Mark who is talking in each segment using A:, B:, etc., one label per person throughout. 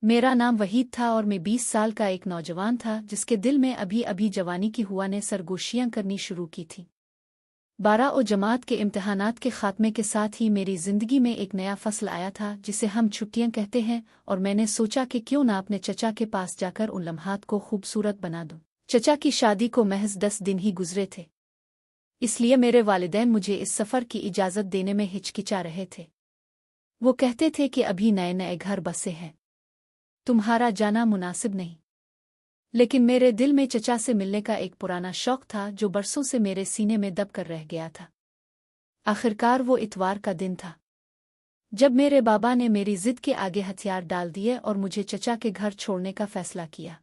A: मेरा नाम वहीद था और मैं 20 साल का एक नौजवान था जिसके दिल में अभी अभी जवानी की हुआ ने सरगोशियां करनी शुरू की थी। 12 और जमात के इम्तिहानात के खात्मे के साथ ही मेरी जिंदगी में एक नया फसल आया था जिसे हम छुट्टियां कहते हैं, और मैंने सोचा कि क्यों ना अपने चचा के पास जाकर उन लम्हात को खूबसूरत बना दूं। चचा की शादी को महज 10 दिन ही गुजरे थे, इसलिए मेरे वालिदैन मुझे इस सफ़र की इजाज़त देने में हिचकिचा रहे थे। वो कहते थे कि अभी नए नए घर बसे हैं, तुम्हारा जाना मुनासिब नहीं। लेकिन मेरे दिल में चचा से मिलने का एक पुराना शौक था जो बरसों से मेरे सीने में दब कर रह गया था। आखिरकार वो इतवार का दिन था जब मेरे बाबा ने मेरी जिद के आगे हथियार डाल दिए और मुझे चचा के घर छोड़ने का फैसला किया।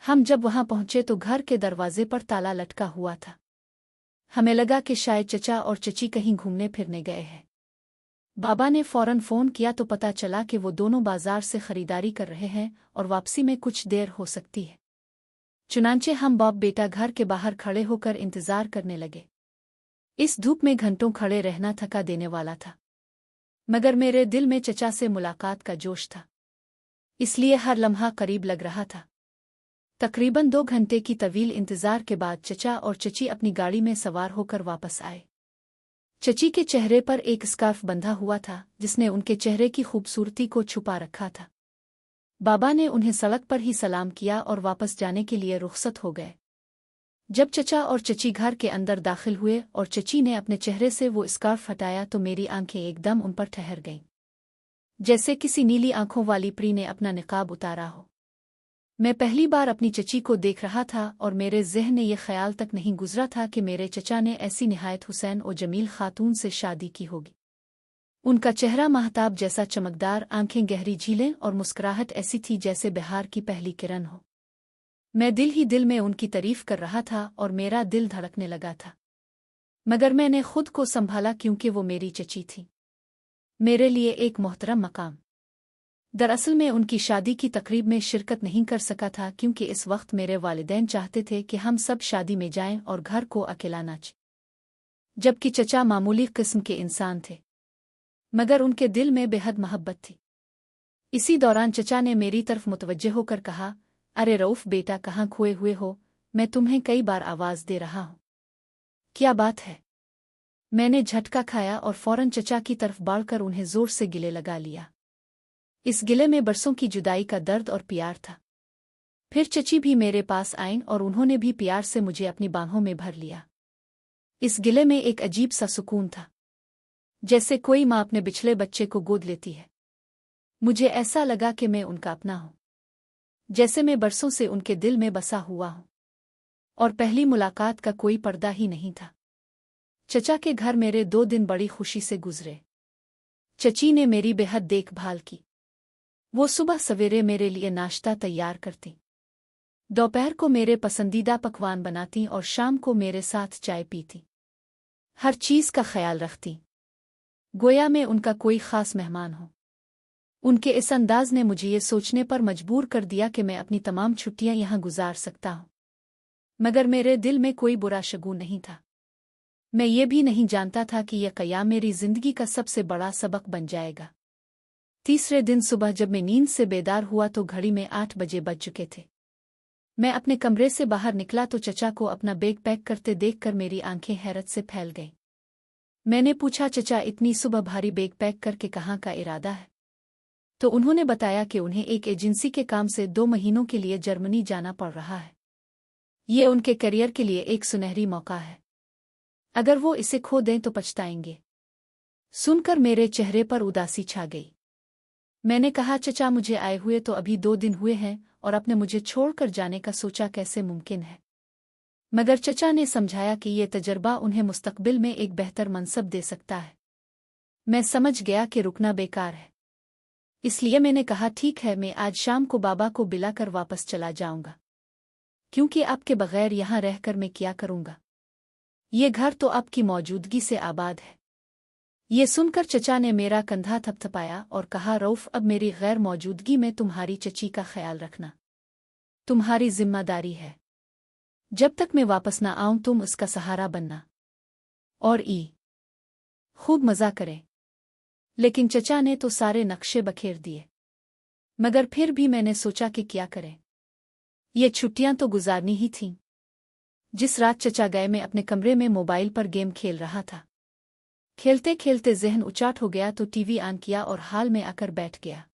A: हम जब वहां पहुंचे तो घर के दरवाजे पर ताला लटका हुआ था। हमें लगा कि शायद चचा और चची कहीं घूमने फिरने गए हैं। बाबा ने फौरन फ़ोन किया तो पता चला कि वो दोनों बाजार से खरीदारी कर रहे हैं और वापसी में कुछ देर हो सकती है। चुनांचे हम बाप बेटा घर के बाहर खड़े होकर इंतज़ार करने लगे। इस धूप में घंटों खड़े रहना थका देने वाला था, मगर मेरे दिल में चचा से मुलाकात का जोश था, इसलिए हर लम्हा करीब लग रहा था। तकरीबन 2 घंटे की तवील इंतज़ार के बाद चचा और चची अपनी गाड़ी में सवार होकर वापस आए। चची के चेहरे पर एक स्कार्फ बंधा हुआ था जिसने उनके चेहरे की खूबसूरती को छुपा रखा था। बाबा ने उन्हें सड़क पर ही सलाम किया और वापस जाने के लिए रुखसत हो गए। जब चचा और चची घर के अंदर दाखिल हुए और चची ने अपने चेहरे से वो स्कार्फ हटाया तो मेरी आंखें एकदम उन पर ठहर गईं, जैसे किसी नीली आंखों वाली परी ने अपना निकाब उतारा हो। मैं पहली बार अपनी चची को देख रहा था और मेरे ज़हन में ये ख्याल तक नहीं गुजरा था कि मेरे चचा ने ऐसी निहायत हुसैन और जमील खातून से शादी की होगी। उनका चेहरा महताब जैसा चमकदार, आंखें गहरी झीलें और मुस्कुराहट ऐसी थी जैसे बहार की पहली किरण हो। मैं दिल ही दिल में उनकी तारीफ कर रहा था और मेरा दिल धड़कने लगा था, मगर मैंने खुद को संभाला क्योंकि वो मेरी चची थी, मेरे लिए एक मोहतरम मकाम। दरअसल मैं उनकी शादी की तकरीब में शिरकत नहीं कर सका था क्योंकि इस वक्त मेरे वालिदैन चाहते थे कि हम सब शादी में जाएं और घर को अकेला न छोड़ें, जबकि चचा मामूली किस्म के इंसान थे, मगर उनके दिल में बेहद मोहब्बत थी। इसी दौरान चचा ने मेरी तरफ मुतवज्जे होकर कहा, अरे रऊफ बेटा, कहाँ खोए हुए हो? मैं तुम्हें कई बार आवाज़ दे रहा हूँ। क्या बात है? मैंने झटका खाया और फौरन चचा की तरफ बढ़कर उन्हें जोर से गिले लगा लिया। इस गिले में बरसों की जुदाई का दर्द और प्यार था। फिर चची भी मेरे पास आईं और उन्होंने भी प्यार से मुझे अपनी बाहों में भर लिया। इस गिले में एक अजीब सा सुकून था, जैसे कोई माँ अपने बिछड़े बच्चे को गोद लेती है। मुझे ऐसा लगा कि मैं उनका अपना हूँ, जैसे मैं बरसों से उनके दिल में बसा हुआ हूँ। और पहली मुलाकात का कोई पर्दा ही नहीं था। चचा के घर मेरे 2 दिन बड़ी खुशी से गुजरे। चची ने मेरी बेहद देखभाल की। वो सुबह सवेरे मेरे लिए नाश्ता तैयार करती, दोपहर को मेरे पसंदीदा पकवान बनाती और शाम को मेरे साथ चाय पीती। हर चीज़ का ख्याल रखती, गोया मैं उनका कोई ख़ास मेहमान हो। उनके इस अंदाज ने मुझे ये सोचने पर मजबूर कर दिया कि मैं अपनी तमाम छुट्टियां यहाँ गुजार सकता हूँ, मगर मेरे दिल में कोई बुरा शगुन नहीं था। मैं ये भी नहीं जानता था कि यह क़याम मेरी ज़िंदगी का सबसे बड़ा सबक बन जाएगा। तीसरे दिन सुबह जब मैं नींद से बेदार हुआ तो घड़ी में 8 बजे बज चुके थे। मैं अपने कमरे से बाहर निकला तो चचा को अपना बैग पैक करते देखकर मेरी आंखें हैरत से फैल गईं। मैंने पूछा, चचा, इतनी सुबह भारी बैग पैक करके कहाँ का इरादा है? तो उन्होंने बताया कि उन्हें एक एजेंसी के काम से 2 महीनों के लिए जर्मनी जाना पड़ रहा है। ये उनके करियर के लिए एक सुनहरी मौका है, अगर वो इसे खो दें तो पछताएंगे। सुनकर मेरे चेहरे पर उदासी छा गई। मैंने कहा, चचा, मुझे आए हुए तो अभी 2 दिन हुए हैं और अपने मुझे छोड़कर जाने का सोचा कैसे मुमकिन है? मगर चचा ने समझाया कि ये तजर्बा उन्हें मुस्तकबिल में एक बेहतर मनसब दे सकता है। मैं समझ गया कि रुकना बेकार है, इसलिए मैंने कहा, ठीक है, मैं आज शाम को बाबा को बिलाकर वापस चला जाऊंगा, क्योंकि आपके बगैर यहाँ रहकर मैं क्या करूंगा? ये घर तो आपकी मौजूदगी से आबाद है। ये सुनकर चचा ने मेरा कंधा थपथपाया और कहा, रऊफ, अब मेरी गैर मौजूदगी में तुम्हारी चची का ख्याल रखना तुम्हारी जिम्मेदारी है। जब तक मैं वापस न आऊं तुम उसका सहारा बनना और खूब मज़ा करें। लेकिन चचा ने तो सारे नक्शे बखेर दिए। मगर फिर भी मैंने सोचा कि क्या करें। ये छुट्टियां तो गुजारनी ही थीं। जिस रात चचा गए मैं अपने कमरे में मोबाइल पर गेम खेल रहा था। खेलते खेलते जहन उचाट हो गया तो टीवी ऑन किया और हाल में आकर बैठ गया।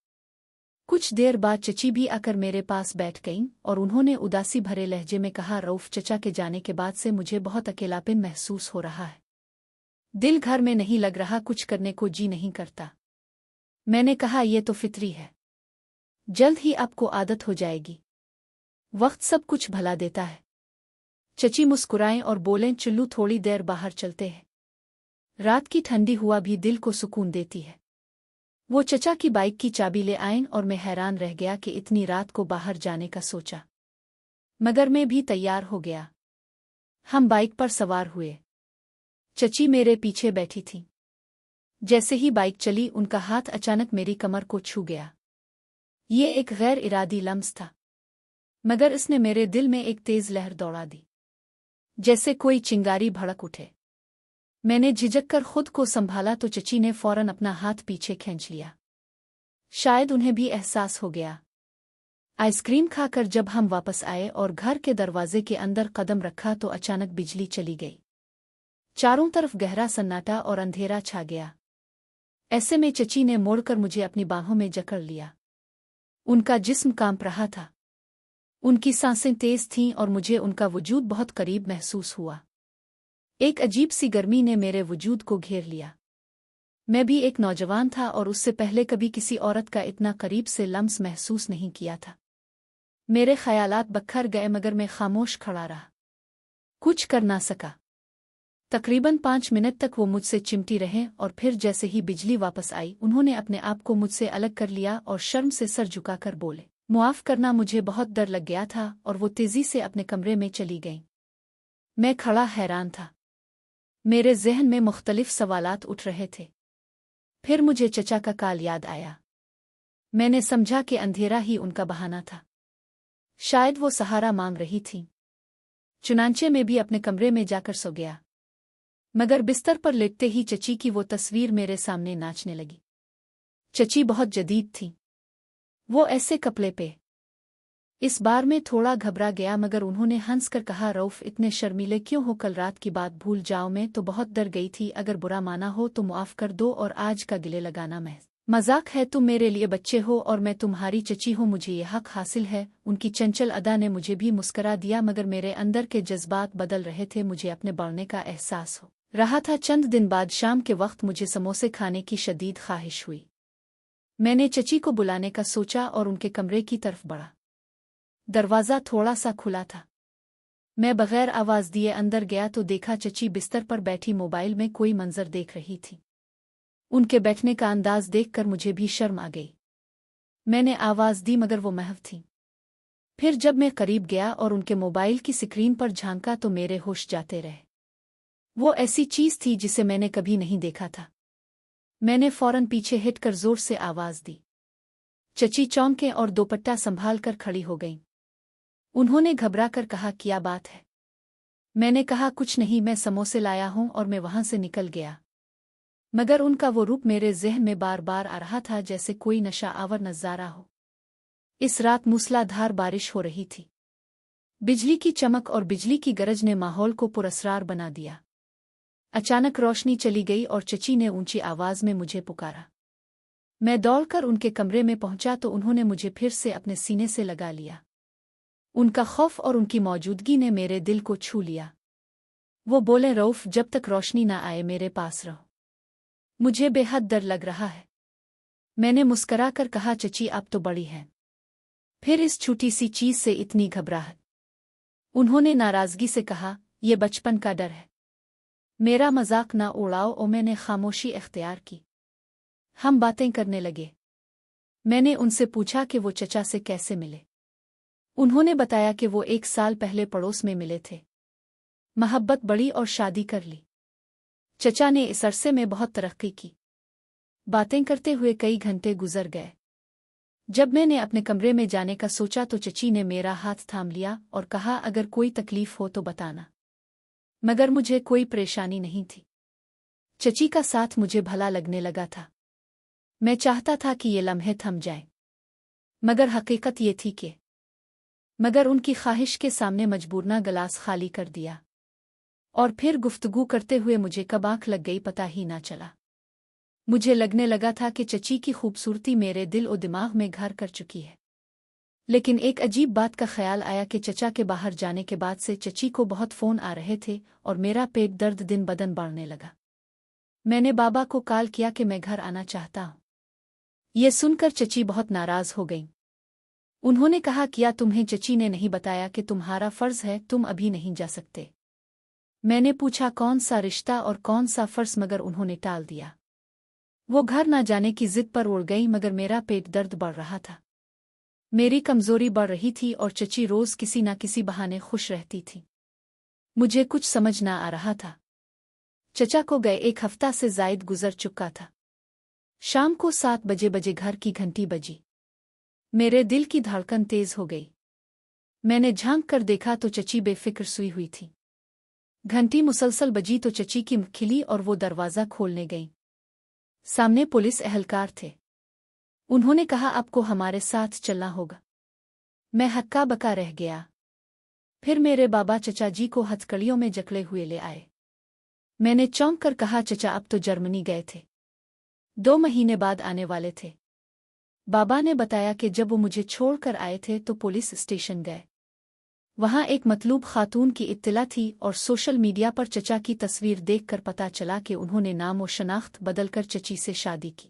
A: कुछ देर बाद चची भी आकर मेरे पास बैठ गईं और उन्होंने उदासी भरे लहजे में कहा, रऊफ चचा के जाने के बाद से मुझे बहुत अकेलापन महसूस हो रहा है। दिल घर में नहीं लग रहा, कुछ करने को जी नहीं करता। मैंने कहा, यह तो फितरी है, जल्द ही आपको आदत हो जाएगी। वक्त सब कुछ भला देता है। चची मुस्कुराएं और बोलें, चुल्लू थोड़ी देर बाहर चलते हैं। रात की ठंडी हुआ भी दिल को सुकून देती है। वो चचा की बाइक की चाबी ले आएं और मैं हैरान रह गया कि इतनी रात को बाहर जाने का सोचा। मगर मैं भी तैयार हो गया। हम बाइक पर सवार हुए। चची मेरे पीछे बैठी थी। जैसे ही बाइक चली उनका हाथ अचानक मेरी कमर को छू गया। ये एक गैर इरादी लम्स था, मगर इसने मेरे दिल में एक तेज लहर दौड़ा दी, जैसे कोई चिंगारी भड़क उठे। मैंने झिझक कर खुद को संभाला तो चची ने फौरन अपना हाथ पीछे खींच लिया। शायद उन्हें भी एहसास हो गया। आइसक्रीम खाकर जब हम वापस आए और घर के दरवाजे के अंदर कदम रखा तो अचानक बिजली चली गई। चारों तरफ गहरा सन्नाटा और अंधेरा छा गया। ऐसे में चची ने मोड़कर मुझे अपनी बाहों में जकड़ लिया। उनका जिस्म कांप रहा था। उनकी सांसें तेज थीं और मुझे उनका वजूद बहुत करीब महसूस हुआ। एक अजीब सी गर्मी ने मेरे वजूद को घेर लिया। मैं भी एक नौजवान था और उससे पहले कभी किसी औरत का इतना करीब से लम्स महसूस नहीं किया था। मेरे ख्यालात बखर गए मगर मैं खामोश खड़ा रहा। कुछ कर ना सका। तकरीबन 5 मिनट तक वो मुझसे चिमटी रहे और फिर जैसे ही बिजली वापस आई उन्होंने अपने आप को मुझसे अलग कर लिया और शर्म से सर झुकाकर बोले, मुआफ करना, मुझे बहुत डर लग गया था, और वो तेजी से अपने कमरे में चली गईं। मैं खड़ा हैरान था। मेरे ज़हन में मुख्तलिफ सवालात उठ रहे थे। फिर मुझे चचा का काल याद आया। मैंने समझा कि अंधेरा ही उनका बहाना था। शायद वो सहारा मांग रही थी। चुनांचे में भी अपने कमरे में जाकर सो गया। मगर बिस्तर पर लेटते ही चची की वो तस्वीर मेरे सामने नाचने लगी। चची बहुत जदीद थी। वो ऐसे कपड़े पे। इस बार मैं थोड़ा घबरा गया मगर उन्होंने हंसकर कहा, रऊफ इतने शर्मीले क्यों हो? कल रात की बात भूल जाओ। मैं तो बहुत डर गई थी। अगर बुरा माना हो तो मुआफ कर दो और आज का गिले लगाना महज मजाक है। तुम मेरे लिए बच्चे हो और मैं तुम्हारी चची हूँ। मुझे ये हक हासिल है। उनकी चंचल अदा ने मुझे भी मुस्करा दिया मगर मेरे अंदर के जज्बात बदल रहे थे। मुझे अपने बढ़ने का एहसास हो रहा था। चंद दिन बाद शाम के वक्त मुझे समोसे खाने की शदीद ख्वाहिश हुई। मैंने चची को बुलाने का सोचा और उनके कमरे की तरफ बढ़ा। दरवाज़ा थोड़ा सा खुला था। मैं बगैर आवाज़ दिए अंदर गया तो देखा चची बिस्तर पर बैठी मोबाइल में कोई मंजर देख रही थी। उनके बैठने का अंदाज देखकर मुझे भी शर्म आ गई। मैंने आवाज़ दी मगर वो महव थी। फिर जब मैं करीब गया और उनके मोबाइल की स्क्रीन पर झांका तो मेरे होश जाते रहे। वो ऐसी चीज़ थी जिसे मैंने कभी नहीं देखा था। मैंने फौरन पीछे हिटकर जोर से आवाज़ दी। चची चौंके और दोपट्टा संभाल कर खड़ी हो गईं। उन्होंने घबरा कर कहा, क्या बात है? मैंने कहा, कुछ नहीं, मैं समोसे लाया हूं, और मैं वहां से निकल गया। मगर उनका वो रूप मेरे ज़हन में बार बार आ रहा था जैसे कोई नशा आवर नज़ारा हो। इस रात मूसलाधार बारिश हो रही थी। बिजली की चमक और बिजली की गरज ने माहौल को पुरअसरार बना दिया। अचानक रोशनी चली गई और चची ने ऊंची आवाज़ में मुझे पुकारा। मैं दौड़कर उनके कमरे में पहुंचा तो उन्होंने मुझे फिर से अपने सीने से लगा लिया। उनका खौफ और उनकी मौजूदगी ने मेरे दिल को छू लिया। वो बोले, रऊफ जब तक रोशनी ना आए मेरे पास रहो, मुझे बेहद डर लग रहा है। मैंने मुस्करा कर कहा, चची आप तो बड़ी हैं, फिर इस छोटी सी चीज से इतनी घबराहट? उन्होंने नाराजगी से कहा, यह बचपन का डर है, मेरा मजाक ना उड़ाओ। और मैंने खामोशी इख्तियार की। हम बातें करने लगे। मैंने उनसे पूछा कि वो चचा से कैसे मिले। उन्होंने बताया कि वो 1 साल पहले पड़ोस में मिले थे, मोहब्बत बढ़ी और शादी कर ली। चचा ने इस अरसे में बहुत तरक्की की। बातें करते हुए कई घंटे गुजर गए। जब मैंने अपने कमरे में जाने का सोचा तो चची ने मेरा हाथ थाम लिया और कहा, अगर कोई तकलीफ हो तो बताना। मगर मुझे कोई परेशानी नहीं थी। चची का साथ मुझे भला लगने लगा था। मैं चाहता था कि ये लम्हे थम जाएं। मगर हकीकत ये थी कि मगर उनकी ख्वाहिश के सामने मजबूरना गिलास खाली कर दिया और फिर गुफ्तगू करते हुए मुझे कब आंख लग गई पता ही ना चला। मुझे लगने लगा था कि चची की खूबसूरती मेरे दिल और दिमाग में घर कर चुकी है। लेकिन एक अजीब बात का ख्याल आया कि चचा के बाहर जाने के बाद से चची को बहुत फ़ोन आ रहे थे और मेरा पेट दर्द दिन बदन बढ़ने लगा। मैंने बाबा को कॉल किया कि मैं घर आना चाहता हूँ। ये सुनकर चची बहुत नाराज़ हो गई। उन्होंने कहा क्या तुम्हें चची ने नहीं बताया कि तुम्हारा फ़र्ज़ है, तुम अभी नहीं जा सकते। मैंने पूछा कौन सा रिश्ता और कौन सा फ़र्ज़, मगर उन्होंने टाल दिया। वो घर ना जाने की ज़िद पर उड़ गई, मगर मेरा पेट दर्द बढ़ रहा था। मेरी कमज़ोरी बढ़ रही थी और चची रोज़ किसी न किसी बहाने खुश रहती थी। मुझे कुछ समझ ना आ रहा था। चचा को गए 1 हफ्ता से ज़ायद गुज़र चुका था। शाम को 7 बजे घर की घंटी बजी। मेरे दिल की धड़कन तेज़ हो गई। मैंने झांक कर देखा तो चची बेफ़िक्र सोई हुई थी। घंटी मुसलसल बजी तो चची की मुँह खिली और वो दरवाज़ा खोलने गई। सामने पुलिस एहलकार थे। उन्होंने कहा आपको हमारे साथ चलना होगा। मैं हक्का बका रह गया। फिर मेरे बाबा चचा जी को हथकड़ियों में जकड़े हुए ले आए। मैंने चौंक कर कहा चचा अब तो जर्मनी गए थे, 2 महीने बाद आने वाले थे। बाबा ने बताया कि जब वो मुझे छोड़कर आए थे तो पुलिस स्टेशन गए। वहां एक मतलूब खातून की इत्तला थी और सोशल मीडिया पर चचा की तस्वीर देखकर पता चला कि उन्होंने नाम और शनाख्त बदलकर चची से शादी की।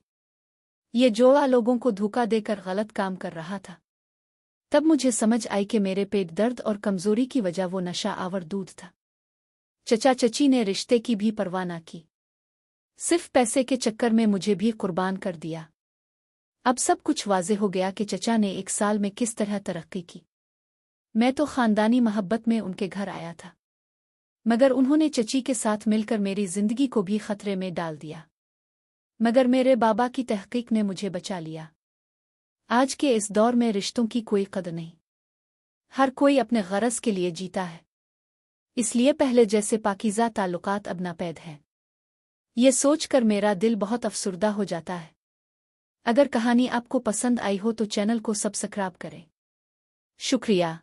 A: ये जोड़ा लोगों को धोखा देकर गलत काम कर रहा था। तब मुझे समझ आई कि मेरे पेट दर्द और कमजोरी की वजह वो नशा आवर दूध था। चचा चची ने रिश्ते की भी परवाह न की, सिर्फ पैसे के चक्कर में मुझे भी कुर्बान कर दिया। अब सब कुछ वाज़े हो गया कि चचा ने 1 साल में किस तरह तरक्की की। मैं तो खानदानी मोहब्बत में उनके घर आया था, मगर उन्होंने चची के साथ मिलकर मेरी जिंदगी को भी खतरे में डाल दिया। मगर मेरे बाबा की तहकीक ने मुझे बचा लिया। आज के इस दौर में रिश्तों की कोई कदर नहीं। हर कोई अपने गरज के लिए जीता है, इसलिए पहले जैसे पाकीज़ा ताल्लुकात अब नापैद हैं। ये सोचकर मेरा दिल बहुत अफसुर्दा हो जाता है। अगर कहानी आपको पसंद आई हो तो चैनल को सब्सक्राइब करें। शुक्रिया।